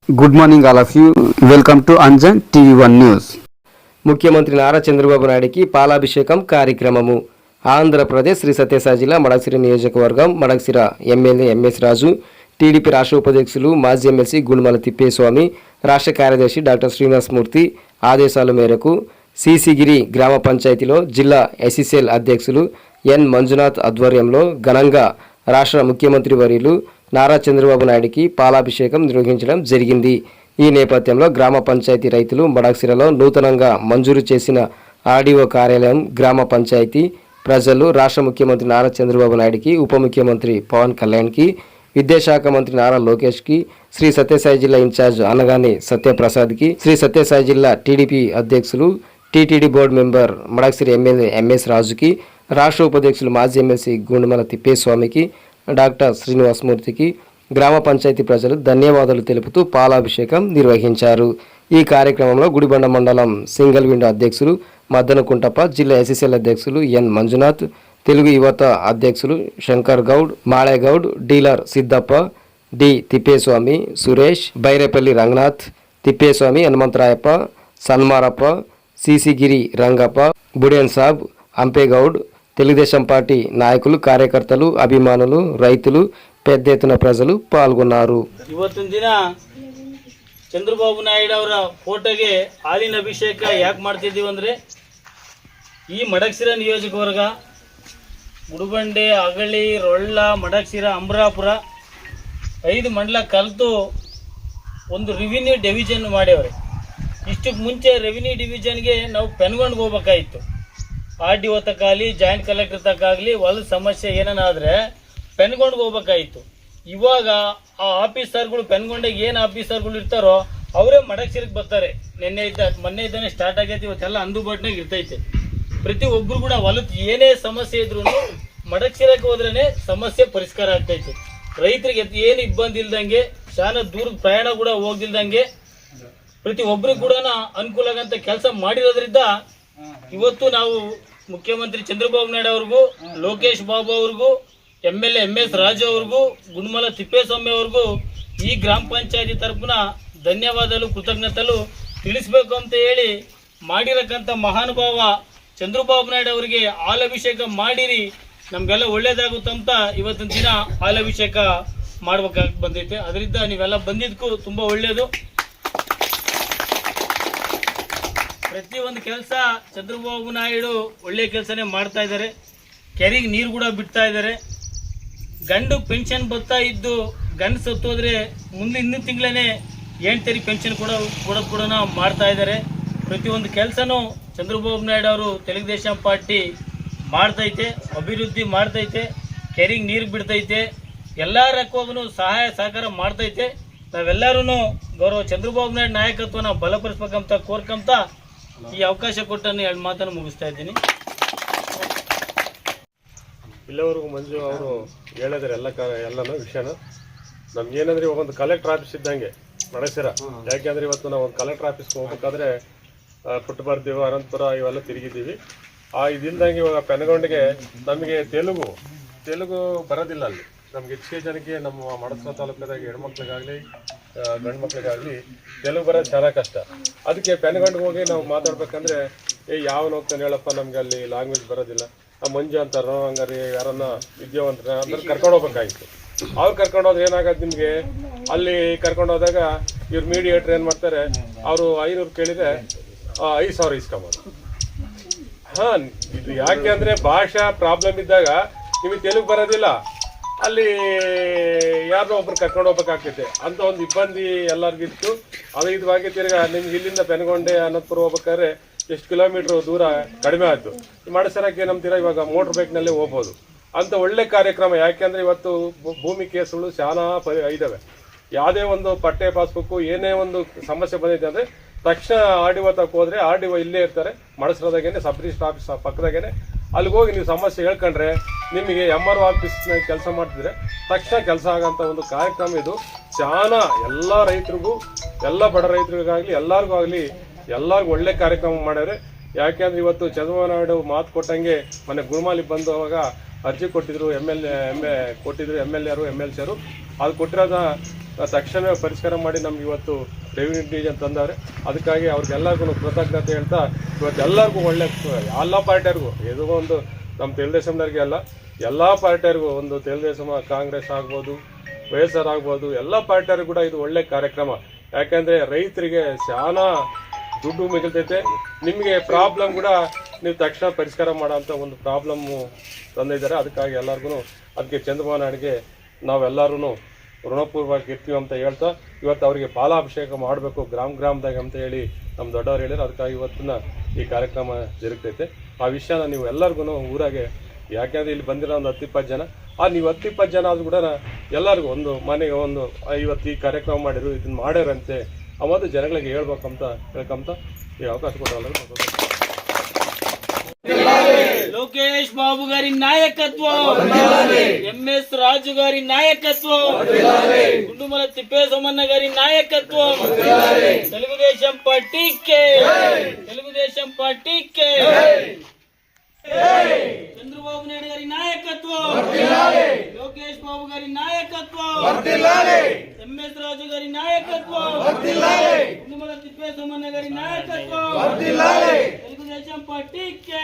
Good morning all of you. Welcome to Anjan TV1 News. ముఖ్యమంత్రి నారా చంద్రబాబు నాయుడికి పాలాభిషేకం కార్యక్రమము. ఆంధ్రప్రదేశ్ శ్రీ సత్యసాయి జిల్లా మడకశిర నియోజకవర్గం మడకశిర ఎమ్మెల్యే ఎంఎస్ రాజు, టీడీపీ రాష్ట్ర ఉపాధ్యక్షులు మాజీ ఎమ్మెల్సీ గుండుమల తిప్పేస్వామి, రాష్ట్ర కార్యదర్శి డాక్టర్ శ్రీనివాసమూర్తి ఆదేశాల మేరకు సిసిగిరి గ్రామ పంచాయతీలో జిల్లా ఎస్సీసీఎల్ అధ్యక్షులు ఎన్ మంజునాథ్ ఆధ్వర్యంలో ఘనంగా రాష్ట్ర ముఖ్యమంత్రి వర్యులు నారా చంద్రబాబు నాయుడికి పాలాభిషేకం నిర్వహించడం జరిగింది. ఈ నేపథ్యంలో గ్రామ పంచాయతీ రైతులు మడకశిరలో నూతనంగా మంజూరు చేసిన ఆర్డీఓ కార్యాలయం, గ్రామ పంచాయతీ ప్రజలు రాష్ట్ర ముఖ్యమంత్రి నారా చంద్రబాబు నాయుడికి, ఉప ముఖ్యమంత్రి పవన్ కళ్యాణ్కి, విద్యాశాఖ మంత్రి నారా లోకేష్కి, శ్రీ సత్యసాయి జిల్లా ఇన్ఛార్జ్ అనగాని సత్యప్రసాద్కి, శ్రీ సత్యసాయి జిల్లా టీడీపీ అధ్యక్షులు, TTD board member Madakasira MLA MS రాజుకి, రాష్ట్ర ఉపాధ్యక్షులు మాజీ ఎమ్మెల్సీ గుండుమల తిప్పేస్వామికి, డాక్టర్ శ్రీనివాసమూర్తికి గ్రామ పంచాయతీ ప్రజలు ధన్యవాదాలు తెలుపుతూ పాలాభిషేకం నిర్వహించారు. ఈ కార్యక్రమంలో గుడిబండ మండలం సింగిల్ విండో అధ్యక్షులు మద్దనకుంటప్ప, జిల్లా ఎస్సీసీఎల్ అధ్యక్షులు ఎన్ మంజునాథ్, తెలుగు యువత అధ్యక్షులు శంకర్ గౌడ్, మాళేగౌడ్, డీలర్ సిద్దప్ప, డి తిప్పేస్వామి, సురేష్, బైరేపల్లి రంగనాథ్, తిప్పేస్వామి, హనుమంతరాయప్ప, సన్మారప్ప, సిసిగిరి రంగప్ప, బుడేన్ సాబ్, అంపేగౌడ్, తెలుగుదేశం పార్టీ నాయకులు, కార్యకర్తలు, అభిమానులు, రైతులు, పెద్ద ఎత్తున ಪ್ರಜలు ಪಾಲ್ಗೊಂಡರು. ಇವತ್ತಿನ ದಿನ ಚಂದ್ರಬಾಬು ನಾಯ್ಡು ಅವರ ಫೋಟೋಗೆ ಹಾಲಿನ ಅಭಿಷೇಕ ಯಾಕೆ ಮಾಡ್ತಿದ್ದೀವಿ ಅಂದರೆ, ಈ ಮಡಕಶಿರ ನಿಯೋಜಕವರ್ಗ ಗುಡುಬಂಡೆ, ಅಗಳಿ, ರೊಳ್ಳ, ಮಡಕಶಿರ, ಅಮರಾಪುರ 5 ಮಂಡಲ ಕಲಿತು ಒಂದು ರೆವಿನ್ಯೂ ಡಿವಿಷನ್ ಮಾಡ್ಯವ್ರೆ. ಇಷ್ಟಕ್ಕೆ ಮುಂಚೆ ರೆವಿನ್ಯೂ ಡಿವಿಷನ್ಗೆ ನಾವು ಪೆನ್ಗೊಂಡು ಹೋಗ್ಬೇಕಾಗಿತ್ತು. RDO ತಕ್ಕಾಗಲಿ, ಜಾಯಿಂಟ್ ಕಲೆಕ್ಟರ್ ತಕ್ಕಾಗಲಿ ಹೊಲದ ಸಮಸ್ಯೆ ಏನಾದ್ರೆ ಪೆನ್ಗೊಂಡ್ಗೆ ಹೋಗ್ಬೇಕಾಗಿತ್ತು. ಇವಾಗ ಆ ಆಫೀಸರ್ಗಳು ಪೆನ್ಗೊಂಡಿಗೆ ಏನು ಆಫೀಸರ್ಗಳು ಇರ್ತಾರೋ ಅವರೇ ಮಡಕಶಿರಕ್ಕೆ ಬರ್ತಾರೆ. ಮೊನ್ನೆ ಇದ್ದಾನೆ ಸ್ಟಾರ್ಟ್ ಆಗೈತಿ, ಇವತ್ತೆಲ್ಲ ಅಂದುಬಾಟ್ನಾಗ ಇರ್ತೈತೆ. ಪ್ರತಿ ಒಬ್ಬರು ಕೂಡ ಹೊಲದ ಏನೇ ಸಮಸ್ಯೆ ಇದ್ರೂ ಮಡಕಶಿರಕ್ಕೆ ಹೋದ್ರೇ ಸಮಸ್ಯೆ ಪರಿಷ್ಕಾರ ಆಗ್ತೈತೆ. ರೈತರಿಗೆ ಏನು ಇಬ್ಬಂದಿ ಇಲ್ದಂಗೆ, ಶಾನ ದೂರದ ಪ್ರಯಾಣ ಕೂಡ ಹೋಗ್ದಿಲ್ದಂಗೆ ಪ್ರತಿ ಒಬ್ಬರಿಗೂ ಕೂಡ ಅನುಕೂಲ ಆಗಂತ ಕೆಲಸ ಮಾಡಿರೋದ್ರಿಂದ ಇವತ್ತು ನಾವು ಮುಖ್ಯಮಂತ್ರಿ ಚಂದ್ರಬಾಬು ನಾಯ್ಡು ಅವ್ರಿಗೂ, ಲೋಕೇಶ್ ಬಾಬು ಅವ್ರಿಗೂ, MLA MS ರಾಜು ಅವ್ರಿಗೂ, ಗುಂಡುಮಲ ತಿಪ್ಪೇಸ್ವಾಮಿ ಅವ್ರಿಗೂ ಈ ಗ್ರಾಮ ಪಂಚಾಯತಿ ತರಫುನ ಧನ್ಯವಾದಗಳು, ಕೃತಜ್ಞತೆಗಳು ತಿಳಿಸಬೇಕು ಅಂತ ಹೇಳಿ ಮಾಡಿರಕ್ಕಂಥ ಮಹಾನುಭಾವ ಚಂದ್ರಬಾಬು ನಾಯ್ಡು ಅವರಿಗೆ ಹಾಲಾಭಿಷೇಕ ಮಾಡಿರಿ, ನಮಗೆಲ್ಲ ಒಳ್ಳೇದಾಗುತ್ತಂತ ಇವತ್ತಿನ ದಿನ ಹಾಲಾಭಿಷೇಕ ಮಾಡ್ಬೇಕಾಗಿ ಬಂದೈತೆ. ಅದರಿಂದ ನೀವೆಲ್ಲ ಬಂದಿದ್ದಕ್ಕೂ ತುಂಬ ಒಳ್ಳೆಯದು. ಪ್ರತಿಯೊಂದು ಕೆಲಸ ಚಂದ್ರಬಾಬು ನಾಯ್ಡು ಒಳ್ಳೆ ಕೆಲಸನೇ ಮಾಡ್ತಾ ಇದ್ದಾರೆ. ಕೆರೆಗೆ ನೀರು ಕೂಡ ಬಿಡ್ತಾ ಇದ್ದಾರೆ. ಗಂಡು ಪೆನ್ಷನ್ ಬರ್ತಾ ಇದ್ದು ಗಂಡು ಸತ್ತೋದ್ರೆ ಹಿಂದಿನ ತಿಂಗಳೇ ಹೆಂಡ್ತಿಯರಿಗೆ ಪೆನ್ಷನ್ ಕೂಡ ಮಾಡ್ತಾ ಇದ್ದಾರೆ. ಪ್ರತಿಯೊಂದು ಕೆಲಸನೂ ಚಂದ್ರಬಾಬು ನಾಯ್ಡು ಅವರು తెలుగుదేశం ಪಾರ್ಟಿ ಮಾಡ್ತೈತೆ, ಅಭಿವೃದ್ಧಿ ಮಾಡ್ತೈತೆ, ಕೆರೆಗೆ ನೀರು ಬಿಡ್ತೈತೆ, ಎಲ್ಲ ರಕ್ಕವಾಗೂ ಸಹಾಯ ಸಹಕಾರ ಮಾಡ್ತೈತೆ. ನಾವೆಲ್ಲರೂ ಗೌರವ ಚಂದ್ರಬಾಬು ನಾಯ್ಡು ನಾಯಕತ್ವನ ಬಲಪಡಿಸ್ಬೇಕಂತ ಕೋರ್ಕಂತ ಈ ಅವಕಾಶ ಕೊಟ್ಟನ್ನು 2 ಮಾತನ್ನು ಮುಗಿಸ್ತಾ ಇದ್ದೀನಿ. ಇಲ್ಲಿವರೆಗೂ ಮಂಜು ಅವರು ಹೇಳಿದ್ರೆ ಎಲ್ಲನೂ ವಿಷಯನ ನಮ್ಗೇನಂದ್ರೆ ಇವಾಗ ಒಂದು ಕಲೆಕ್ಟರ್ ಆಫೀಸ್ ಇದ್ದಂಗೆ ಮಡಕಶಿರ. ಯಾಕೆಂದರೆ ಇವತ್ತು ನಾವು ಒಂದು ಕಲೆಕ್ಟರ್ ಆಫೀಸ್ಗೆ ಹೋಗ್ಬೇಕಾದ್ರೆ ಪುಟ್ಟಬರ್ತೀವಿ, ಅನಂತಪುರ ಇವೆಲ್ಲ ತಿರುಗಿದ್ದೀವಿ. ಇದಿಲ್ದಂಗೆ ಇವಾಗ ಪೆನಗೊಂಡಿಗೆ ನಮಗೆ ತೆಲುಗು ಬರೋದಿಲ್ಲ. ಅಲ್ಲಿ ನಮ್ಗೆ ಹೆಚ್ಚಿಗೆ ಜನಕ್ಕೆ ನಮ್ಮ ಮಡಕಶಿರ ತಾಲೂಕದಾಗ ಹೆಣ್ಮಕ್ಳಿಗಾಗಲಿ ಗಂಡು ಮಕ್ಳಿಗಾಗಲಿ ತೆಲುಗು ಬರೋದು ಚೆನ್ನಾಗಿ ಕಷ್ಟ. ಅದಕ್ಕೆ ಪೆನಗೊಂಡಿಗೆ ಹೋಗಿ ನಾವು ಮಾತಾಡ್ಬೇಕಂದ್ರೆ ಯಾವನು ಹೋಗ್ತಾನೆ ಹೇಳಪ್ಪ, ನಮ್ಗೆ ಅಲ್ಲಿ ಲ್ಯಾಂಗ್ವೇಜ್ ಬರೋದಿಲ್ಲ, ಮಂಜು ಅಂತಾರೋ ಹಂಗಾರೆ ಯಾರನ್ನ ವಿದ್ಯಾವಂತರ ಅಂದ್ರೆ ಕರ್ಕೊಂಡು ಹೋಗ್ಬೇಕಾಗಿತ್ತು. ಅವ್ರು ಕರ್ಕೊಂಡು ಹೋದ್ರೆ ಏನಾಗತ್ತೆ, ನಿಮಗೆ ಅಲ್ಲಿ ಕರ್ಕೊಂಡು ಹೋದಾಗ ಇವ್ರು ಮೀಡಿಯೇಟರ್ ಏನು ಮಾಡ್ತಾರೆ, ಅವರು 500 ಕೇಳಿದ್ರೆ 5,000 ಇಸ್ಕೊಬೋದು. ಇದು ಯಾಕೆ ಅಂದರೆ ಭಾಷಾ ಪ್ರಾಬ್ಲಮ್ ಇದ್ದಾಗ ನಿಮಗೆ ತೆಲುಗು ಬರೋದಿಲ್ಲ, ಅಲ್ಲಿ ಯಾರನ್ನೋ ಒಬ್ರು ಕರ್ಕೊಂಡು ಹೋಗ್ಬೇಕಾಗ್ತೈತೆ ಅಂತ ಒಂದು ಇಬ್ಬಂದಿ ಎಲ್ಲರಿಗಿತ್ತು. ಅದು ಇದುವಾಗಿ ತಿರ್ಗಾ ನಿಮ್ಗೆ ಇಲ್ಲಿಂದ ಪೆನಗೊಂಡೆ ಅನಂತಪುರ ಹೋಗ್ಬೇಕಾದ್ರೆ ಎಷ್ಟು ಕಿಲೋಮೀಟ್ರ್ ದೂರ ಕಡಿಮೆ ಆಯಿತು. ಮಡಕಶಿರಕ್ಕೆ ನಂಬ್ತೀರಾ ಇವಾಗ ಮೋಟ್ರ್ ಬೈಕ್ನಲ್ಲೇ ಹೋಗ್ಬೋದು ಅಂತ ಒಳ್ಳೆ ಕಾರ್ಯಕ್ರಮ. ಯಾಕೆಂದರೆ ಇವತ್ತು ಭೂಮಿ ಕೇಸುಗಳು ಶಾನಾ ಇದ್ದಾವೆ. ಯಾವುದೇ ಒಂದು ಪಟ್ಟೆ ಪಾಸ್ಬುಕ್ಕು ಏನೇ ಒಂದು ಸಮಸ್ಯೆ ಬಂದಿದೆ ಅಂದರೆ ತಕ್ಷಣ RDO ತಕ್ಕ ಹೋದರೆ RDO ಇಲ್ಲೇ ಇರ್ತಾರೆ, ಮಡಕಶಿರದಾಗೇನೆ ಸಬ್ ರಿಜಿಸ್ಟರ್ ಆಫೀಸ್ ಪಕ್ಕದಾಗೇನೆ. ಅಲ್ಲಿಗೆ ಹೋಗಿ ನೀವು ಸಮಸ್ಯೆ ಹೇಳ್ಕೊಂಡ್ರೆ ನಿಮಗೆ MRO ಆಫೀಸ್ನಾಗ ಕೆಲಸ ಮಾಡ್ತಿದ್ರೆ ತಕ್ಷಣ ಕೆಲಸ ಆಗೋಂಥ ಒಂದು ಕಾರ್ಯಕ್ರಮ ಇದು. ಶಾನಾ ಎಲ್ಲ ರೈತರಿಗೂ, ಎಲ್ಲ ಬಡ ರೈತರಿಗಾಗಲಿ ಎಲ್ಲರಿಗೂ ಆಗಲಿ ಎಲ್ಲರಿಗೂ ಒಳ್ಳೆ ಕಾರ್ಯಕ್ರಮ ಮಾಡ್ಯಾರೆ. ಯಾಕೆಂದ್ರೆ ಇವತ್ತು ಚಂದ್ರಬಾಬು ನಾಯ್ಡು ಮಾತು ಕೊಟ್ಟಂಗೆ ಮೊನ್ನೆ ಗುರುಮಾಲಿ ಬಂದು ಅವಾಗ ಅರ್ಜಿ ಕೊಟ್ಟಿದ್ರು, MLA ಕೊಟ್ಟಿದ್ರು, MLAರು MLCರು. ಅದು ಕೊಟ್ಟಿರೋದ ತಕ್ಷಣವೇ ಪರಿಷ್ಕಾರ ಮಾಡಿ ನಮ್ಗೆ ಇವತ್ತು ರೆವಿನ್ಯೂ ಡಿವಿಷನ್ ತಂದವ್ರೆ. ಅದಕ್ಕಾಗಿ ಅವ್ರಿಗೆಲ್ಲರಿಗೂ ಕೃತಜ್ಞತೆ ಹೇಳ್ತಾ ಇವತ್ತು ಎಲ್ಲರಿಗೂ ಒಳ್ಳೆ ಎಲ್ಲ ಪಾರ್ಟಿಯವ್ರಿಗೂ ಇದು ಒಂದು ನಮ್ಮ తెలుగుదేశಂನವ್ರಿಗೆ ಅಲ್ಲ ಎಲ್ಲ ಪಾರ್ಟಿಯವ್ರಿಗೂ ಒಂದು తెలుగుదేశಂ ಕಾಂಗ್ರೆಸ್ ಆಗ್ಬೋದು ವೈಎಸ್ಆರ್ ಆಗ್ಬೋದು ಎಲ್ಲ ಪಾರ್ಟಿಯವ್ರಿಗೂ ಕೂಡ ಇದು ಒಳ್ಳೆ ಕಾರ್ಯಕ್ರಮ. ಯಾಕೆಂದರೆ ರೈತರಿಗೆ ಶಾನಾ ದುಡ್ಡು ಮಿಗಲ್ತೈತೆ. ನಿಮಗೆ ಪ್ರಾಬ್ಲಮ್ ಕೂಡ ನೀವು ತಕ್ಷಣ ಪರಿಷ್ಕಾರ ಮಾಡೋಂಥ ಒಂದು ಪ್ರಾಬ್ಲಮ್ಮು ತಂದಿದ್ದಾರೆ. ಅದಕ್ಕಾಗಿ ಎಲ್ಲರಿಗೂ ಅದಕ್ಕೆ ಚಂದ್ರಬಾಬು ನಾಯ್ಡುಗೆ ನಾವೆಲ್ಲರೂ ಋಣಪೂರ್ವಕ ಇರ್ತೀವಿ ಅಂತ ಹೇಳ್ತಾ ಇವತ್ತು ಅವರಿಗೆ ಪಾಲಾಭಿಷೇಕ ಮಾಡಬೇಕು ಗ್ರಾಮದಾಗ ಅಂತ ಹೇಳಿ ನಮ್ಮ ದೊಡ್ಡವ್ರು ಹೇಳಿದ್ರು. ಅದಕ್ಕಾಗಿ ಇವತ್ತಿನ ಈ ಕಾರ್ಯಕ್ರಮ ಜರುಗ್ತೈತೆ. ಆ ವಿಷಯನ ನೀವು ಎಲ್ಲರಿಗೂ ಊರಾಗೆ, ಯಾಕೆಂದರೆ ಇಲ್ಲಿ ಬಂದಿರೋ ಒಂದು 10-20 ಜನ, ನೀವು 10-20 ಜನ ಆದರೂ ಕೂಡ ಎಲ್ಲರಿಗೂ ಒಂದು ಮನೆಗೆ ಒಂದು ಇವತ್ತು ಈ ಕಾರ್ಯಕ್ರಮ ಮಾಡಿರು ಇದನ್ನು ಮಾಡ್ಯಾರಂತೆ ಅವತ್ತು ಜನಗಳಿಗೆ ಹೇಳ್ಬೇಕಂತ ಹೇಳ್ಕೊಂತ ಈ ಅವಕಾಶ ಕೊಡೋಲ್ಲ. లోకేష్ బాబు గారి నాయకత్వం, ఎంఎస్ రాజు గారి నాయకత్వం, గుండుమల తిప్పేసమన్న గారి నాయకత్వం, తెలుగుదేశం పార్టీకే, తెలుగుదేశం పార్టీకే, చంద్రబాబు నాయుడు గారి నాయకత్వం, లోకేష్ బాబు గారి నాయకత్వం, ఎంఎస్ రాజు గారి నాయకత్వం, గుండుమల తిప్పేసమన్న గారి నాయకత్వం, తెలుగుదేశం పార్టీకే.